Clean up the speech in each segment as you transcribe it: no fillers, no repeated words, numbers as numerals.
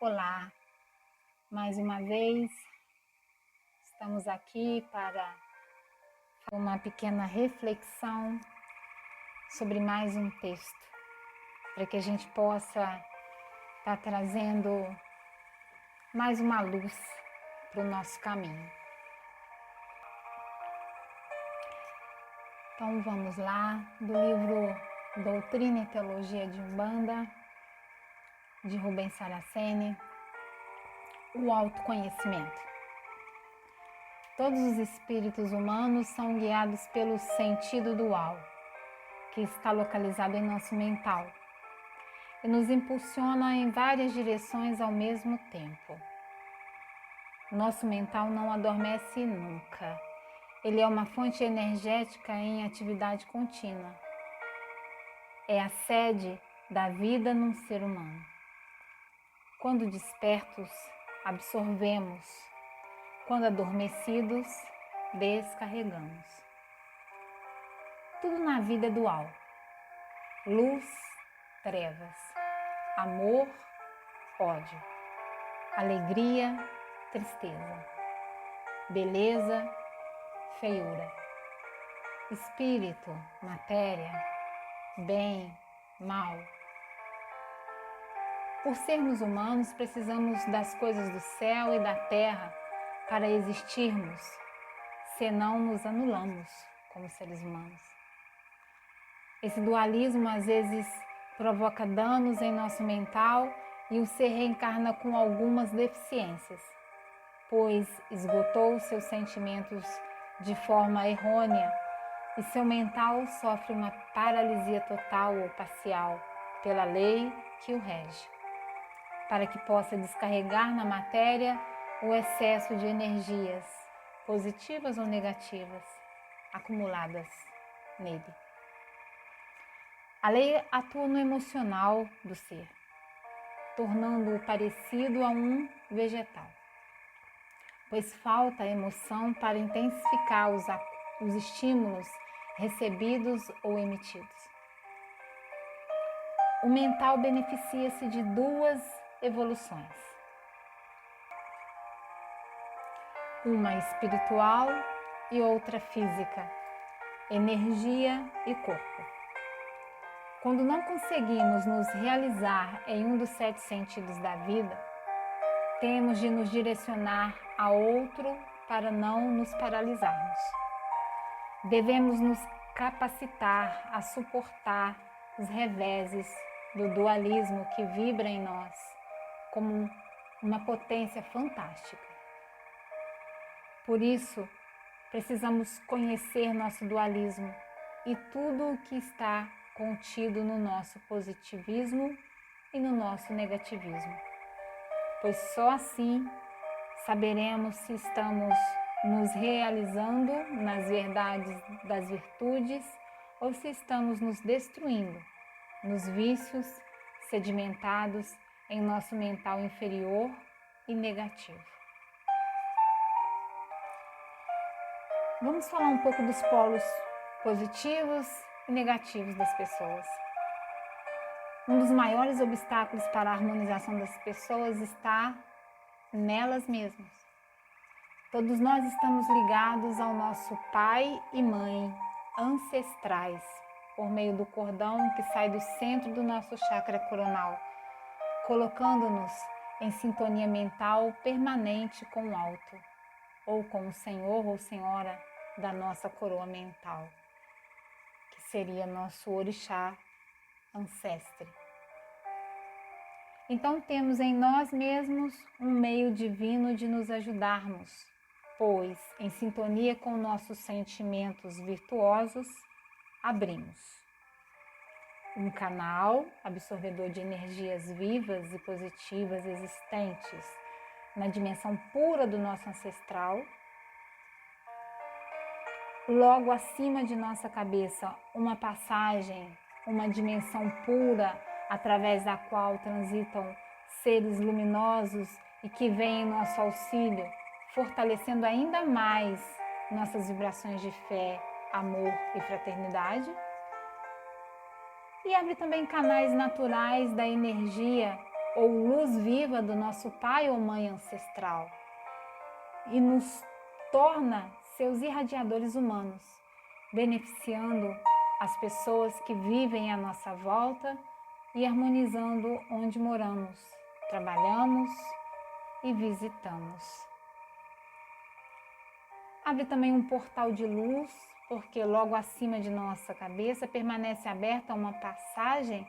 Olá, mais uma vez estamos aqui para uma pequena reflexão sobre mais um texto, para que a gente possa estar trazendo mais uma luz para o nosso caminho. Então vamos lá, do livro Doutrina e Teologia de Umbanda, de Rubens Saraceni, o autoconhecimento. Todos os espíritos humanos são guiados pelo sentido dual, que está localizado em nosso mental, e nos impulsiona em várias direções ao mesmo tempo. Nosso mental não adormece nunca. Ele é uma fonte energética em atividade contínua. É a sede da vida num ser humano. Quando despertos, absorvemos. Quando adormecidos, descarregamos. Tudo na vida é dual. Luz, trevas. Amor, ódio. Alegria, tristeza. Beleza, feiura. Espírito, matéria. Bem, mal. Por sermos humanos, precisamos das coisas do céu e da terra para existirmos, senão nos anulamos como seres humanos. Esse dualismo às vezes provoca danos em nosso mental e o ser reencarna com algumas deficiências, pois esgotou seus sentimentos de forma errônea e seu mental sofre uma paralisia total ou parcial pela lei que o rege, para que possa descarregar na matéria o excesso de energias, positivas ou negativas, acumuladas nele. A lei atua no emocional do ser, tornando-o parecido a um vegetal, pois falta a emoção para intensificar os estímulos recebidos ou emitidos. O mental beneficia-se de duas evoluções. Uma espiritual e outra física, energia e corpo. Quando não conseguimos nos realizar em um dos 7 sentidos da vida, temos de nos direcionar a outro para não nos paralisarmos. Devemos nos capacitar a suportar os reveses do dualismo que vibra em nós como uma potência fantástica. Por isso, precisamos conhecer nosso dualismo e tudo o que está contido no nosso positivismo e no nosso negativismo, pois só assim saberemos se estamos nos realizando nas verdades das virtudes ou se estamos nos destruindo nos vícios sedimentados em nosso mental inferior e negativo. Vamos falar um pouco dos polos positivos e negativos das pessoas. Um dos maiores obstáculos para a harmonização das pessoas está nelas mesmas. Todos nós estamos ligados ao nosso pai e mãe ancestrais, por meio do cordão que sai do centro do nosso chakra coronal, colocando-nos em sintonia mental permanente com o alto, ou com o Senhor ou Senhora da nossa coroa mental, que seria nosso orixá ancestre. Então temos em nós mesmos um meio divino de nos ajudarmos, pois em sintonia com nossos sentimentos virtuosos, abrimos um canal absorvedor de energias vivas e positivas existentes na dimensão pura do nosso ancestral. Logo acima de nossa cabeça, uma passagem, uma dimensão pura através da qual transitam seres luminosos e que vêm em nosso auxílio, fortalecendo ainda mais nossas vibrações de fé, amor e fraternidade. E abre também canais naturais da energia ou luz viva do nosso pai ou mãe ancestral e nos torna seus irradiadores humanos, beneficiando as pessoas que vivem à nossa volta e harmonizando onde moramos, trabalhamos e visitamos. Abre também um portal de luz, porque logo acima de nossa cabeça permanece aberta uma passagem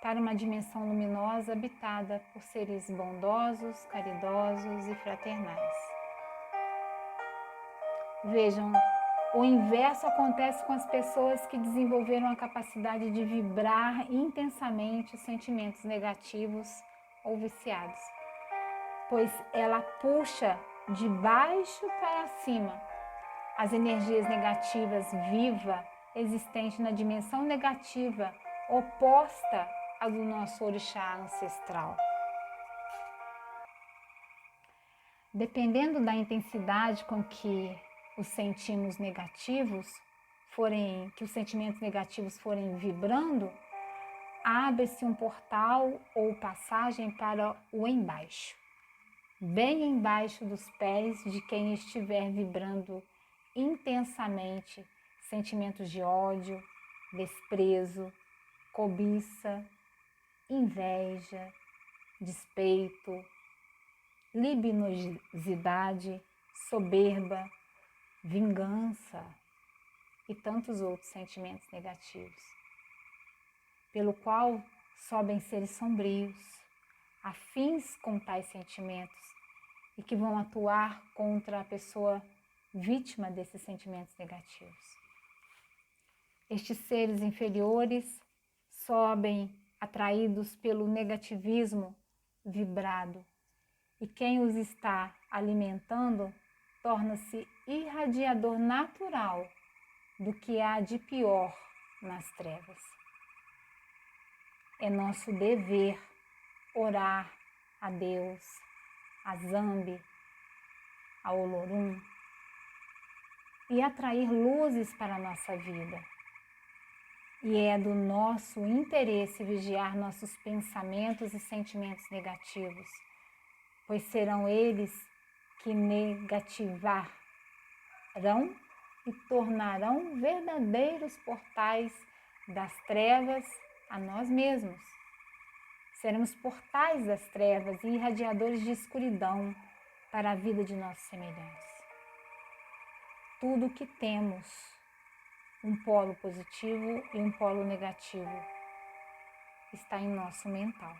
para uma dimensão luminosa habitada por seres bondosos, caridosos e fraternais. Vejam, o inverso acontece com as pessoas que desenvolveram a capacidade de vibrar intensamente sentimentos negativos ou viciados, pois ela puxa de baixo para cima as energias negativas viva existente na dimensão negativa oposta à do nosso orixá ancestral. Dependendo da intensidade com que os sentimentos negativos forem vibrando, abre-se um portal ou passagem para o embaixo, bem embaixo dos pés de quem estiver vibrando intensamente sentimentos de ódio, desprezo, cobiça, inveja, despeito, libidinosidade, soberba, vingança e tantos outros sentimentos negativos, pelo qual sobem seres sombrios, afins com tais sentimentos e que vão atuar contra a pessoa vítima desses sentimentos negativos. Estes seres inferiores sobem atraídos pelo negativismo vibrado e quem os está alimentando torna-se irradiador natural do que há de pior nas trevas. É nosso dever orar a Deus, a Zambi, a Olorum e atrair luzes para a nossa vida. E é do nosso interesse vigiar nossos pensamentos e sentimentos negativos, pois serão eles que negativarão e tornarão verdadeiros portais das trevas a nós mesmos. Seremos portais das trevas e irradiadores de escuridão para a vida de nossos semelhantes. Tudo o que temos, um polo positivo e um polo negativo, está em nosso mental.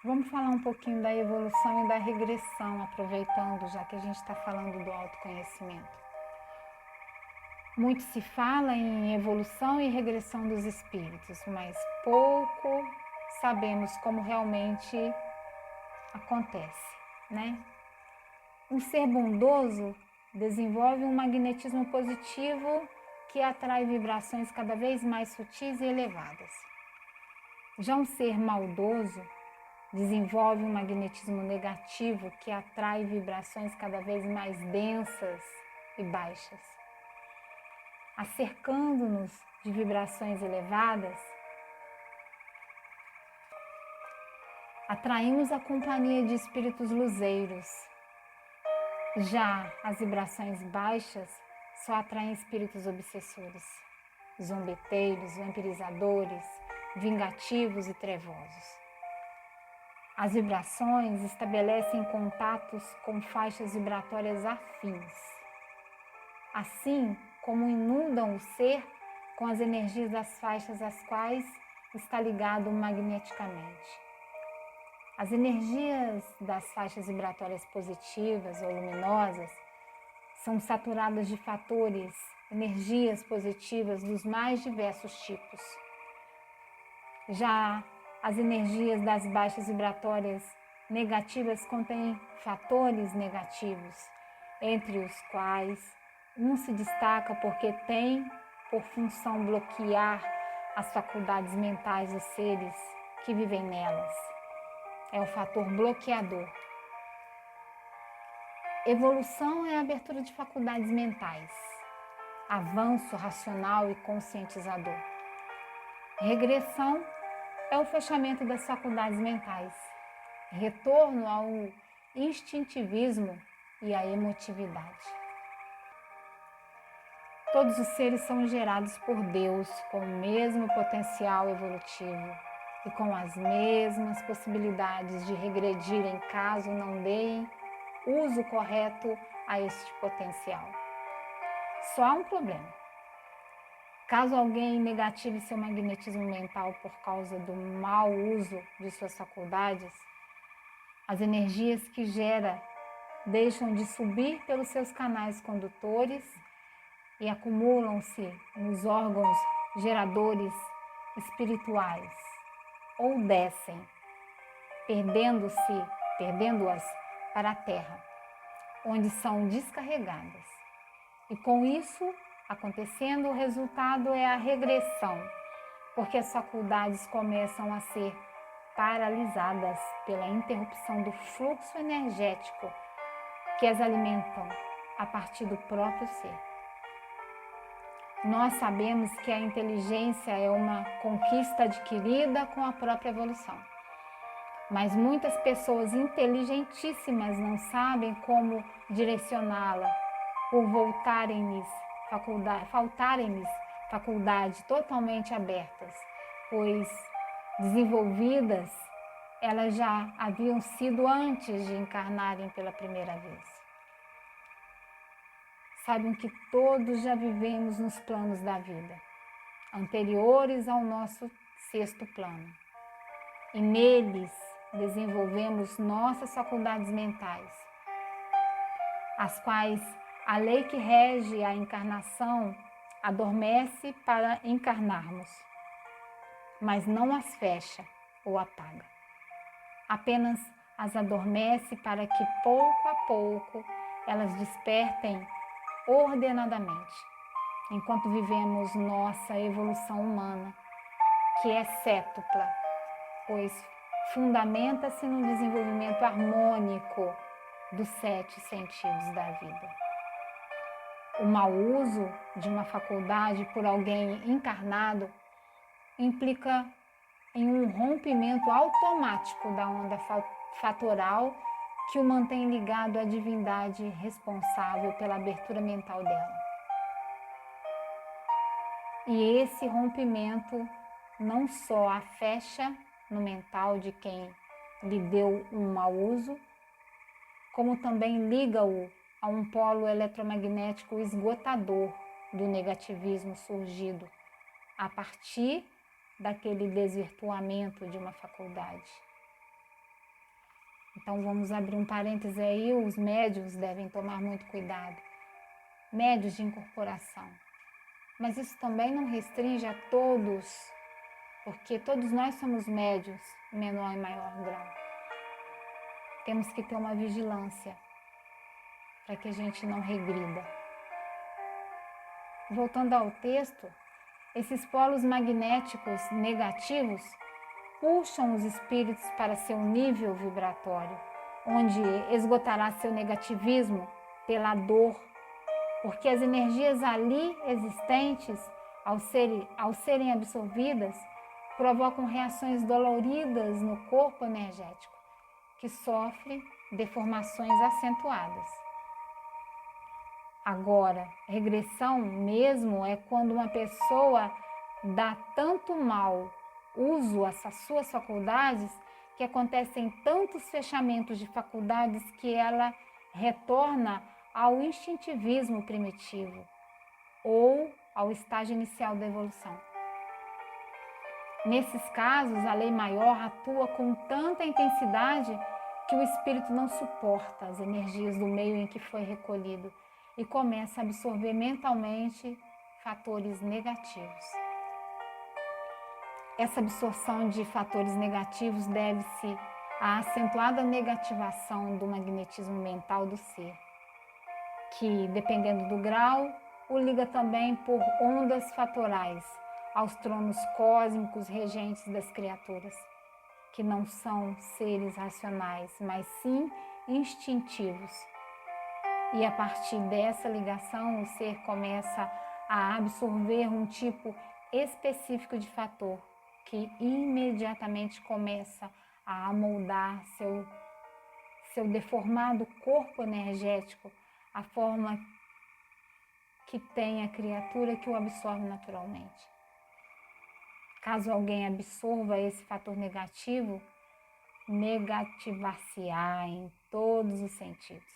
Vamos falar um pouquinho da evolução e da regressão, aproveitando, já que a gente está falando do autoconhecimento. Muito se fala em evolução e regressão dos espíritos, mas pouco sabemos como realmente acontece, né? Um ser bondoso desenvolve um magnetismo positivo que atrai vibrações cada vez mais sutis e elevadas. Já um ser maldoso desenvolve um magnetismo negativo que atrai vibrações cada vez mais densas e baixas. Acercando-nos de vibrações elevadas, atraímos a companhia de espíritos luzeiros. Já as vibrações baixas só atraem espíritos obsessores, zombeteiros, vampirizadores, vingativos e trevosos. As vibrações estabelecem contatos com faixas vibratórias afins, assim como inundam o ser com as energias das faixas às quais está ligado magneticamente. As energias das faixas vibratórias positivas ou luminosas são saturadas de fatores, energias positivas dos mais diversos tipos. Já as energias das baixas vibratórias negativas contêm fatores negativos, entre os quais um se destaca porque tem por função bloquear as faculdades mentais dos seres que vivem nelas. É o fator bloqueador. Evolução é a abertura de faculdades mentais, avanço racional e conscientizador. Regressão é o fechamento das faculdades mentais, retorno ao instintivismo e à emotividade. Todos os seres são gerados por Deus com o mesmo potencial evolutivo e com as mesmas possibilidades de regredirem caso não deem uso correto a este potencial. Só há um problema. Caso alguém negative seu magnetismo mental por causa do mau uso de suas faculdades, as energias que gera deixam de subir pelos seus canais condutores e acumulam-se nos órgãos geradores espirituais ou descem, perdendo-as para a Terra, onde são descarregadas. E com isso acontecendo, o resultado é a regressão, porque as faculdades começam a ser paralisadas pela interrupção do fluxo energético que as alimentam a partir do próprio ser. Nós sabemos que a inteligência é uma conquista adquirida com a própria evolução. Mas muitas pessoas inteligentíssimas não sabem como direcioná-la por faltarem-lhes faculdades totalmente abertas, pois desenvolvidas elas já haviam sido antes de encarnarem pela primeira vez. Saibam que todos já vivemos nos planos da vida, anteriores ao nosso sexto plano. E neles desenvolvemos nossas faculdades mentais, as quais a lei que rege a encarnação adormece para encarnarmos, mas não as fecha ou apaga. Apenas as adormece para que pouco a pouco elas despertem ordenadamente, enquanto vivemos nossa evolução humana, que é cétupla, pois fundamenta-se no desenvolvimento harmônico dos 7 sentidos da vida. O mau uso de uma faculdade por alguém encarnado implica em um rompimento automático da onda fatoral que o mantém ligado à divindade responsável pela abertura mental dela. E esse rompimento não só a fecha no mental de quem lhe deu um mau uso, como também liga-o a um polo eletromagnético esgotador do negativismo surgido a partir daquele desvirtuamento de uma faculdade. Então vamos abrir um parêntese aí, os médiuns devem tomar muito cuidado. Médiuns de incorporação. Mas isso também não restringe a todos, porque todos nós somos médiuns, em menor e maior grau. Temos que ter uma vigilância para que a gente não regrida. Voltando ao texto, esses polos magnéticos negativos puxam os espíritos para seu nível vibratório, onde esgotará seu negativismo pela dor, porque as energias ali existentes, ao serem absorvidas, provocam reações doloridas no corpo energético, que sofre deformações acentuadas. Agora, regressão mesmo é quando uma pessoa dá tanto mal uso essas suas faculdades que acontecem tantos fechamentos de faculdades que ela retorna ao instintivismo primitivo ou ao estágio inicial da evolução. Nesses casos, a lei maior atua com tanta intensidade que o espírito não suporta as energias do meio em que foi recolhido e começa a absorver mentalmente fatores negativos. Essa absorção de fatores negativos deve-se à acentuada negativação do magnetismo mental do ser, que, dependendo do grau, o liga também por ondas fatorais aos tronos cósmicos regentes das criaturas, que não são seres racionais, mas sim instintivos. E a partir dessa ligação, o ser começa a absorver um tipo específico de fator, que imediatamente começa a amoldar seu deformado corpo energético, a forma que tem a criatura que o absorve naturalmente. Caso alguém absorva esse fator negativo, negativar-se-á em todos os sentidos.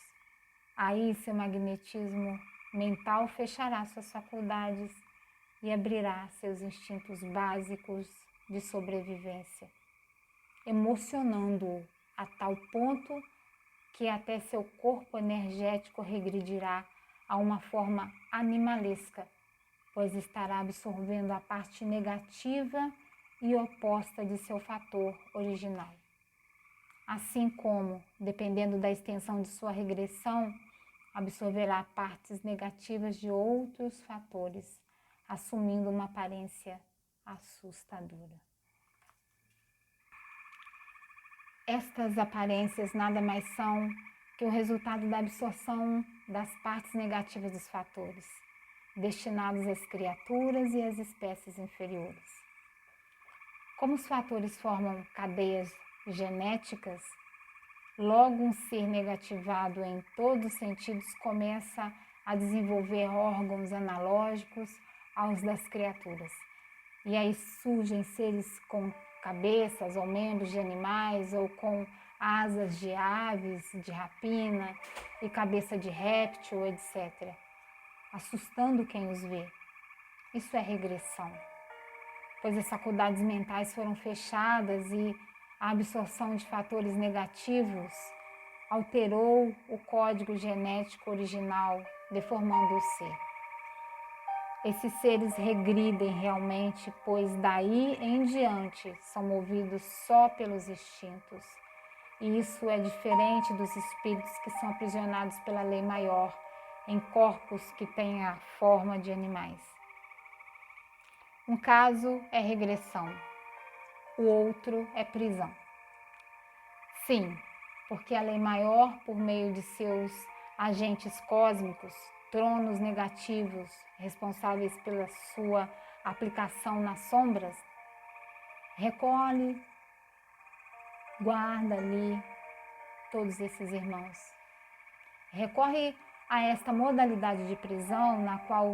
Aí seu magnetismo mental fechará suas faculdades e abrirá seus instintos básicos de sobrevivência, emocionando-o a tal ponto que até seu corpo energético regredirá a uma forma animalesca, pois estará absorvendo a parte negativa e oposta de seu fator original. Assim como, dependendo da extensão de sua regressão, absorverá partes negativas de outros fatores, assumindo uma aparência assustadora. Estas aparências nada mais são que o resultado da absorção das partes negativas dos fatores, destinados às criaturas e às espécies inferiores. Como os fatores formam cadeias genéticas, logo um ser negativado em todos os sentidos começa a desenvolver órgãos analógicos aos das criaturas. E aí surgem seres com cabeças ou membros de animais ou com asas de aves, de rapina e cabeça de réptil, etc., assustando quem os vê. Isso é regressão, pois as faculdades mentais foram fechadas e a absorção de fatores negativos alterou o código genético original, deformando o ser. Esses seres regridem realmente, pois daí em diante são movidos só pelos instintos. E isso é diferente dos espíritos que são aprisionados pela lei maior em corpos que têm a forma de animais. Um caso é regressão, o outro é prisão. Sim, porque a lei maior, por meio de seus agentes cósmicos, tronos negativos, responsáveis pela sua aplicação nas sombras, recolhe, guarda ali todos esses irmãos. Recorre a esta modalidade de prisão na qual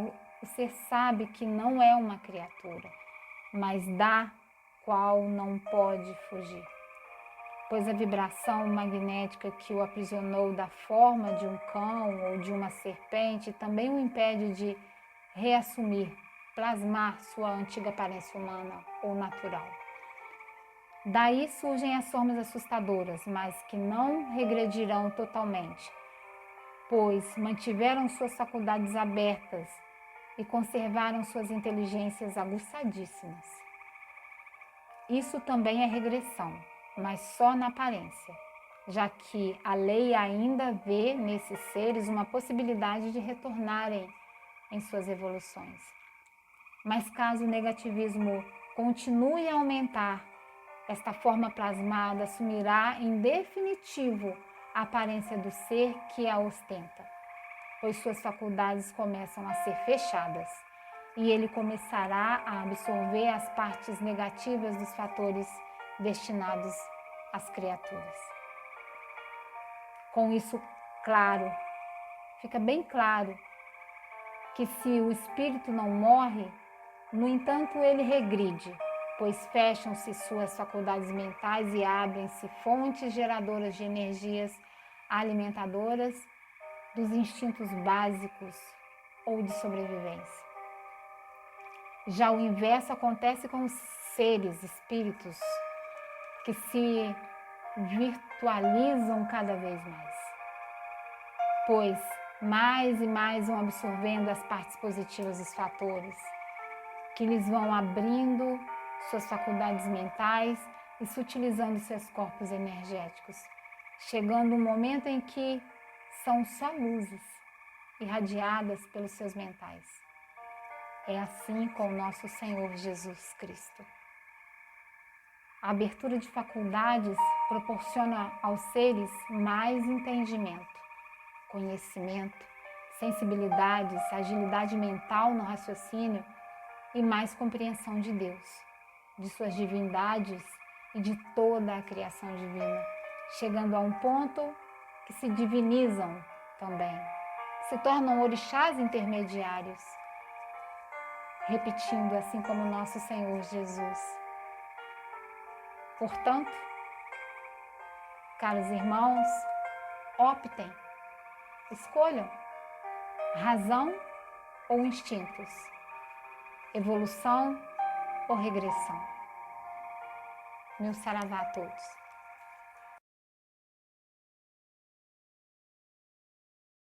o ser sabe que não é uma criatura, mas da qual não pode fugir. Pois a vibração magnética que o aprisionou da forma de um cão ou de uma serpente também o impede de reassumir, plasmar sua antiga aparência humana ou natural. Daí surgem as formas assustadoras, mas que não regredirão totalmente, pois mantiveram suas faculdades abertas e conservaram suas inteligências aguçadíssimas. Isso também é regressão, mas só na aparência, já que a lei ainda vê nesses seres uma possibilidade de retornarem em suas evoluções. Mas caso o negativismo continue a aumentar, esta forma plasmada assumirá em definitivo a aparência do ser que a ostenta, pois suas faculdades começam a ser fechadas e ele começará a absorver as partes negativas dos fatores destinados às criaturas. Com isso claro, fica bem claro que se o espírito não morre, no entanto ele regride, pois fecham-se suas faculdades mentais e abrem-se fontes geradoras de energias alimentadoras dos instintos básicos ou de sobrevivência. Já o inverso acontece com os seres, espíritos, que se virtualizam cada vez mais, pois mais e mais vão absorvendo as partes positivas dos fatores, que lhes vão abrindo suas faculdades mentais e sutilizando seus corpos energéticos, chegando um momento em que são só luzes irradiadas pelos seus mentais. É assim com o nosso Senhor Jesus Cristo. A abertura de faculdades proporciona aos seres mais entendimento, conhecimento, sensibilidades, agilidade mental no raciocínio e mais compreensão de Deus, de suas divindades e de toda a criação divina, chegando a um ponto que se divinizam também, se tornam orixás intermediários, repetindo assim como nosso Senhor Jesus. Portanto, caros irmãos, optem, escolham razão ou instintos, evolução ou regressão. Meu saravá a todos.